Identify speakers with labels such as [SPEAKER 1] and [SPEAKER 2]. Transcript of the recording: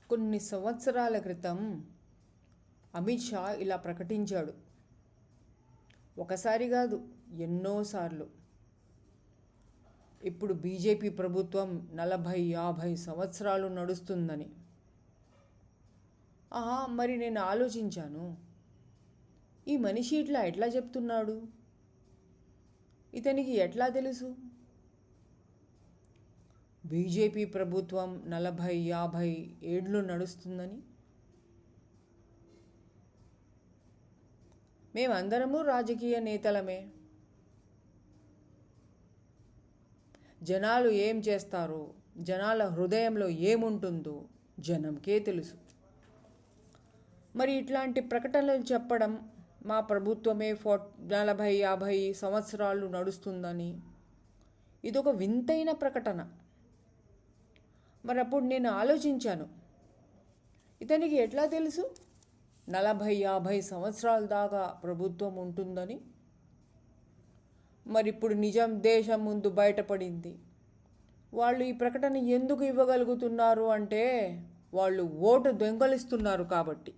[SPEAKER 1] కొన్ని సంవత్సరాల క్రితం అమిత్ షా ఇలా ప్రకటించాడు. ఒకసారి కాదు, ఎన్నోసార్లు. ఇప్పుడు బీజేపీ ప్రభుత్వం 40-50 సంవత్సరాలు నడుస్తుందని. మరి నేను ఆలోచించాను, ఈ మనిషి ఇట్లా ఎట్లా చెప్తున్నాడు? ఇతనికి ఎట్లా తెలుసు బీజేపీ ప్రభుత్వం 40-50 ఏళ్ళు నడుస్తుందని? మేమందరము రాజకీయ నేతలమే. జనాలు ఏం చేస్తారో, జనాల హృదయంలో ఏముంటుందో జనంకే తెలుసు. మరి ఇట్లాంటి ప్రకటనలు చెప్పడం, మా ప్రభుత్వమే 40-50 సంవత్సరాలు నడుస్తుందని, ఇదొక వింతైన ప్రకటన. మరి అప్పుడు నేను ఆలోచించాను, ఇతనికి ఎట్లా తెలుసు 40-50 సంవత్సరాల దాకా ప్రభుత్వం ఉంటుందని? మరి ఇప్పుడు నిజం దేశం ముందు బయటపడింది. వాళ్ళు ఈ ప్రకటన ఎందుకు ఇవ్వగలుగుతున్నారు అంటే, వాళ్ళు ఓటు దొంగలిస్తున్నారు కాబట్టి.